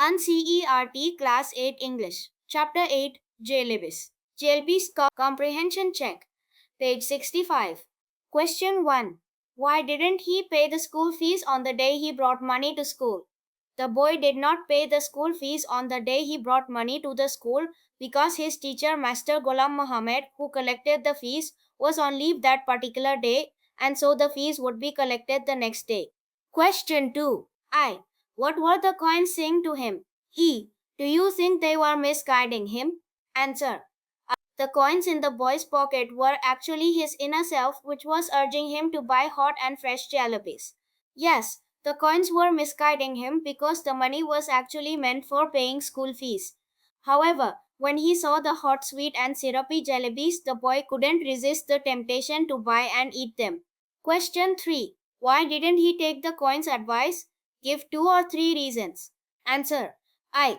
NCERT Class 8 English. Chapter 8 Jalebis. Jalebis Comprehension Check. Page 65. Question 1. Why didn't he pay the school fees on the day he brought money to school? The boy did not pay the school fees on the day he brought money to the school because his teacher, Master Ghulam Muhammad, who collected the fees, was on leave that particular day, and so the fees would be collected the next day. Question 2. What were the coins saying to him? Do you think they were misguiding him? Answer. The coins in the boy's pocket were actually his inner self, which was urging him to buy hot and fresh jalebis. Yes, the coins were misguiding him because the money was actually meant for paying school fees. However, when he saw the hot, sweet, and syrupy jalebis, the boy couldn't resist the temptation to buy and eat them. Question 3. Why didn't he take the coins' advice? Give 2 or 3 reasons. Answer.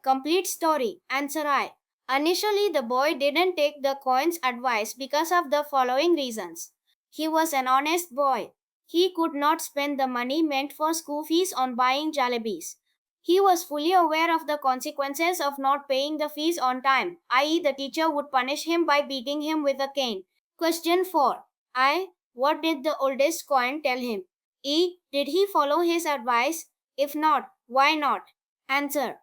Complete story. Answer I. Initially, the boy didn't take the coins' advice because of the following reasons. He was an honest boy. He could not spend the money meant for school fees on buying jalebis. He was fully aware of the consequences of not paying the fees on time, i.e., the teacher would punish him by beating him with a cane. Question 4. What did the oldest coin tell him? Did he follow his advice? If not, why not? Answer.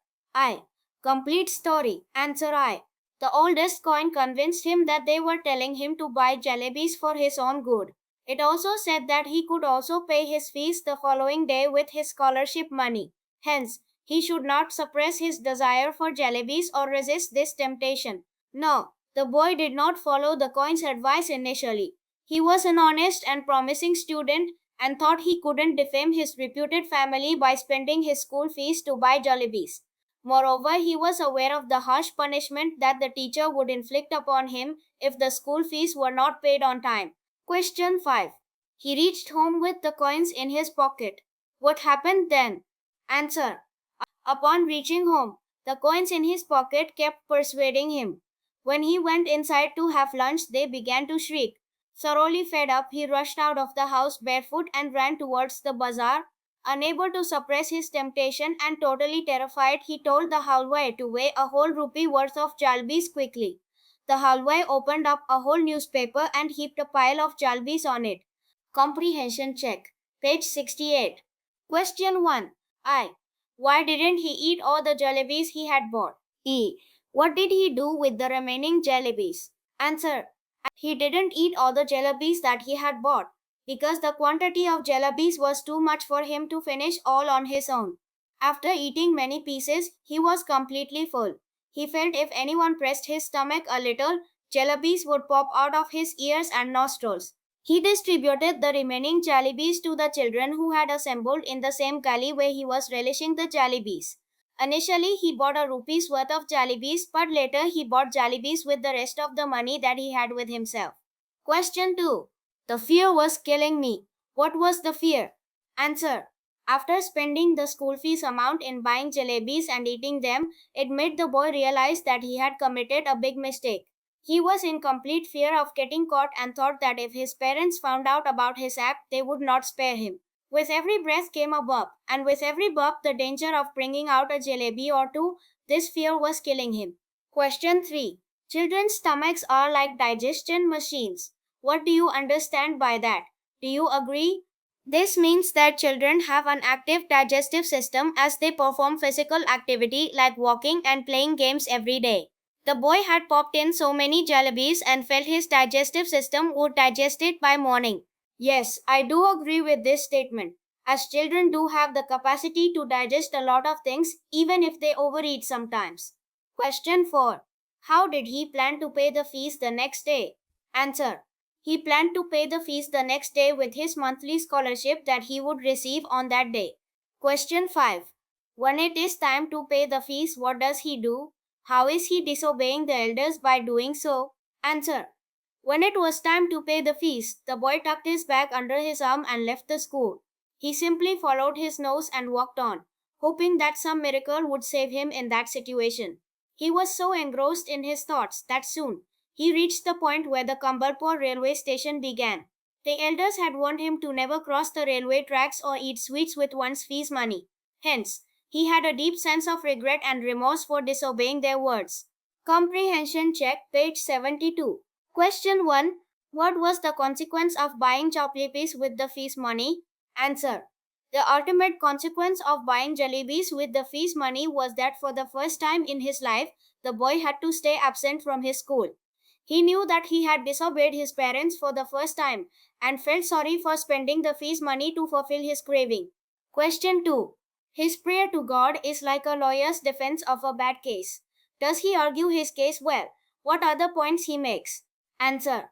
Complete story. Answer I. The oldest coin convinced him that they were telling him to buy jalebis for his own good. It also said that he could also pay his fees the following day with his scholarship money. Hence, he should not suppress his desire for jalebis or resist this temptation. No, the boy did not follow the coin's advice initially. He was an honest and promising student and thought he couldn't defame his reputed family by spending his school fees to buy jalebis. Moreover, he was aware of the harsh punishment that the teacher would inflict upon him if the school fees were not paid on time. Question 5. He reached home with the coins in his pocket. What happened then? Answer. Upon reaching home, the coins in his pocket kept persuading him. When he went inside to have lunch, they began to shriek. Thoroughly fed up, he rushed out of the house barefoot and ran towards the bazaar. Unable to suppress his temptation and totally terrified, he told the halwai to weigh a whole rupee worth of jalbis quickly. The halwai opened up a whole newspaper and heaped a pile of jalbis on it. Comprehension check. Page 68. Question 1. Why didn't he eat all the jalebis he had bought? What did he do with the remaining jalebis? Answer. He didn't eat all the jalebis that he had bought because the quantity of jalebis was too much for him to finish all on his own. After eating many pieces, he was completely full. He felt if anyone pressed his stomach a little, jalebis would pop out of his ears and nostrils. He distributed the remaining jalebis to the children who had assembled in the same gully where he was relishing the jalebis. Initially, he bought a rupee's worth of jalebis, but later he bought jalebis with the rest of the money that he had with himself. Question 2. The fear was killing me. What was the fear? Answer. After spending the school fees amount in buying jalebis and eating them, it made the boy realize that he had committed a big mistake. He was in complete fear of getting caught and thought that if his parents found out about his act, they would not spare him. With every breath came a burp, and with every burp, the danger of bringing out a jalebi or two. This fear was killing him. Question 3. Children's stomachs are like digestion machines. What do you understand by that? Do you agree? This means that children have an active digestive system as they perform physical activity like walking and playing games every day. The boy had popped in so many jalebis and felt his digestive system would digest it by morning. Yes, I do agree with this statement, as children do have the capacity to digest a lot of things even if they overeat sometimes. Question 4. How did he plan to pay the fees the next day? Answer. He planned to pay the fees the next day with his monthly scholarship that he would receive on that day. Question 5. When it is time to pay the fees, what does he do? How is he disobeying the elders by doing so? Answer. When it was time to pay the fees, the boy tucked his bag under his arm and left the school. He simply followed his nose and walked on, hoping that some miracle would save him in that situation. He was so engrossed in his thoughts that soon he reached the point where the Kambalpur railway station began. The elders had warned him to never cross the railway tracks or eat sweets with one's fees money. Hence, He had a deep sense of regret and remorse for disobeying their words. Comprehension check, page 72. Question 1. What was the consequence of buying jalebis with the fees money? Answer. The ultimate consequence of buying jalebis with the fees money was that for the first time in his life, the boy had to stay absent from his school. He knew that he had disobeyed his parents for the first time and felt sorry for spending the fees money to fulfill his craving. Question 2. His prayer to God is like a lawyer's defense of a bad case. Does he argue his case well? What are the points he makes? Answer.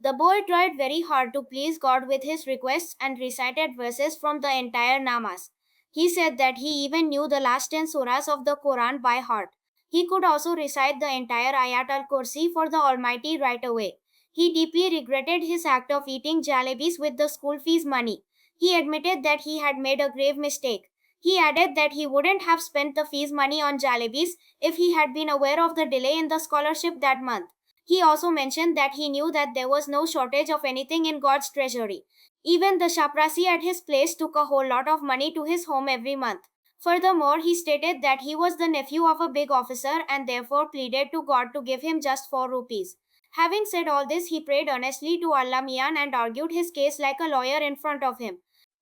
The boy tried very hard to please God with his requests and recited verses from the entire Namas. He said that he even knew the last 10 surahs of the Quran by heart. He could also recite the entire Ayat al-Kursi for the Almighty right away. He deeply regretted his act of eating jalebis with the school fees money. He admitted that he had made a grave mistake. He added that he wouldn't have spent the fees money on jalebis if he had been aware of the delay in the scholarship that month. He also mentioned that he knew that there was no shortage of anything in God's treasury. Even the Shaprasi at his place took a whole lot of money to his home every month. Furthermore, he stated that he was the nephew of a big officer and therefore pleaded to God to give him just 4 rupees. Having said all this, he prayed earnestly to Allah Mian and argued his case like a lawyer in front of him.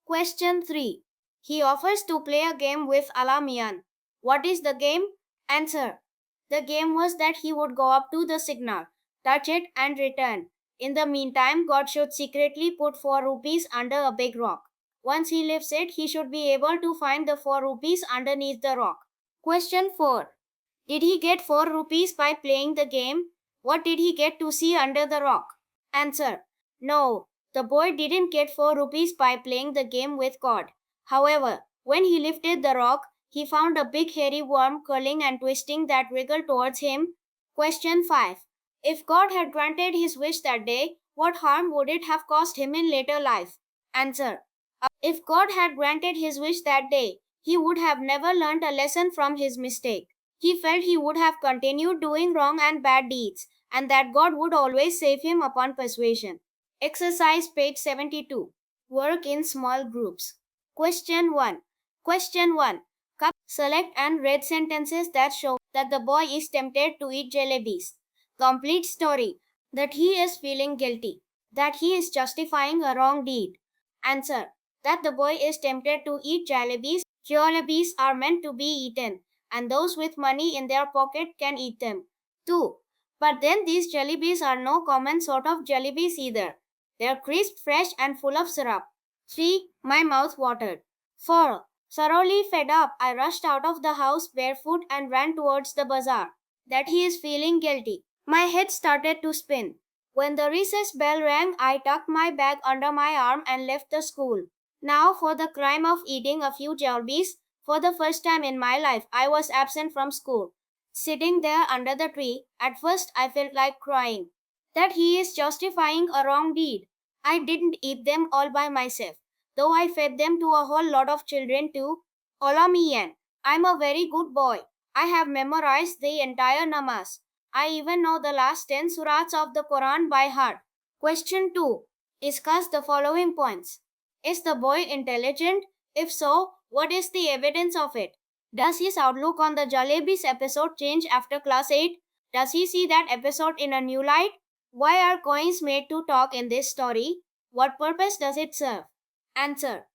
Question 3. He offers to play a game with Allah Mian. What is the game? Answer. The game was that he would go up to the signal, touch it, and return. In the meantime, God should secretly put 4 rupees under a big rock. Once he lifts it, he should be able to find the 4 rupees underneath the rock. Question 4. Did he get 4 rupees by playing the game? What did he get to see under the rock? Answer. No, the boy didn't get 4 rupees by playing the game with God. However, when he lifted the rock, he found a big hairy worm curling and twisting that wriggled towards him. Question 5. If God had granted his wish that day, what harm would it have caused him in later life? Answer. If God had granted his wish that day, he would have never learnt a lesson from his mistake. He felt he would have continued doing wrong and bad deeds, and that God would always save him upon persuasion. Exercise page 72. Work in small groups. Question 1. Question 1. Select and read sentences that show that the boy is tempted to eat jalebis. Complete story. That he is feeling guilty. That he is justifying a wrong deed. Answer. That the boy is tempted to eat jalebis. Jalebis are meant to be eaten, and those with money in their pocket can eat them. 2. But then these jalebis are no common sort of jalebis either. They're crisp, fresh, and full of syrup. 3. My mouth watered. 4. Thoroughly fed up, I rushed out of the house barefoot and ran towards the bazaar. That he is feeling guilty. My head started to spin. When the recess bell rang, I tucked my bag under my arm and left the school. Now for the crime of eating a few jalebis. For the first time in my life, I was absent from school. Sitting there under the tree, at first I felt like crying. That he is justifying a wrong deed. I didn't eat them all by myself, though I fed them to a whole lot of children too. Olamiyan, I'm a very good boy. I have memorized the entire namaz. I even know the last 10 surahs of the Quran by heart. Question 2. Discuss the following points. Is the boy intelligent? If so, what is the evidence of it? Does his outlook on the Jalebis episode change after class 8? Does he see that episode in a new light? Why are coins made to talk in this story? What purpose does it serve? Answer.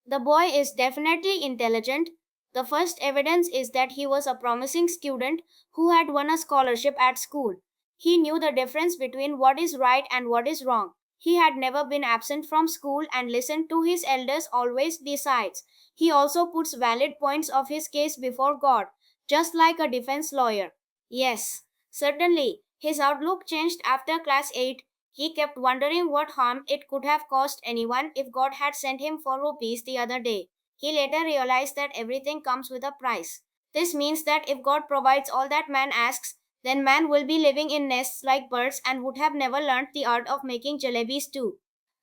The boy is definitely intelligent. The first evidence is that he was a promising student who had won a scholarship at school. He knew the difference between what is right and what is wrong. He had never been absent from school and listened to his elders always decides. He also puts valid points of his case before God, just like a defense lawyer. Yes, certainly, his outlook changed after class 8. He kept wondering what harm it could have caused anyone if God had sent him 4 rupees the other day. He later realized that everything comes with a price. This means that if God provides all that man asks, then man will be living in nests like birds and would have never learnt the art of making jalebis too.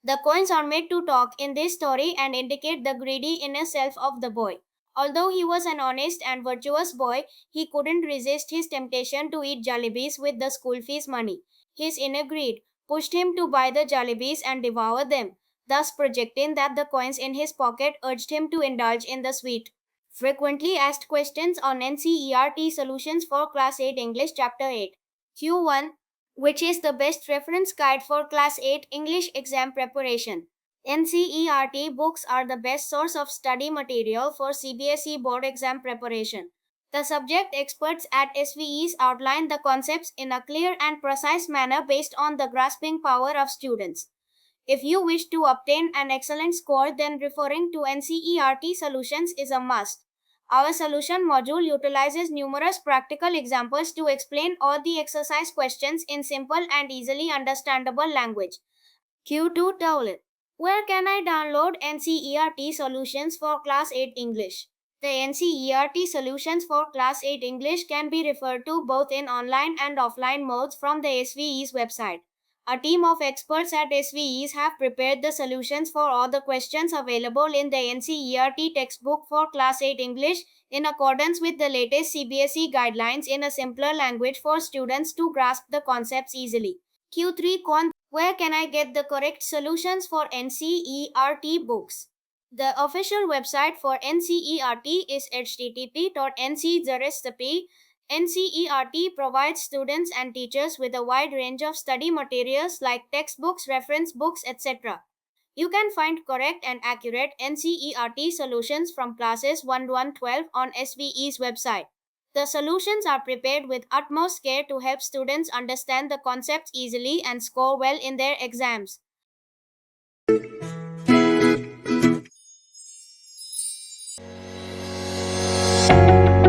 The coins are made to talk in this story and indicate the greedy inner self of the boy. Although he was an honest and virtuous boy, he couldn't resist his temptation to eat jalebis with the school fees money. His inner greed pushed him to buy the jalebis and devour them, thus projecting that the coins in his pocket urged him to indulge in the sweet. Frequently asked questions on NCERT solutions for Class 8 English Chapter 8. Q1. Which is the best reference guide for Class 8 English exam preparation? NCERT books are the best source of study material for CBSE board exam preparation. The subject experts at SVEs outline the concepts in a clear and precise manner based on the grasping power of students. If you wish to obtain an excellent score, then referring to NCERT solutions is a must. Our solution module utilizes numerous practical examples to explain all the exercise questions in simple and easily understandable language. Q2 Towlet. Where can I download NCERT solutions for Class 8 English? The NCERT solutions for Class 8 English can be referred to both in online and offline modes from the SVE's website. A team of experts at SVEs have prepared the solutions for all the questions available in the NCERT textbook for Class 8 English in accordance with the latest CBSE guidelines in a simpler language for students to grasp the concepts easily. Q3 Con. Where can I get the correct solutions for NCERT books? The official website for NCERT is http://nczerescp. NCERT provides students and teachers with a wide range of study materials like textbooks, reference books, etc. You can find correct and accurate NCERT solutions from classes 1 to 12 on SVE's website. The solutions are prepared with utmost care to help students understand the concepts easily and score well in their exams.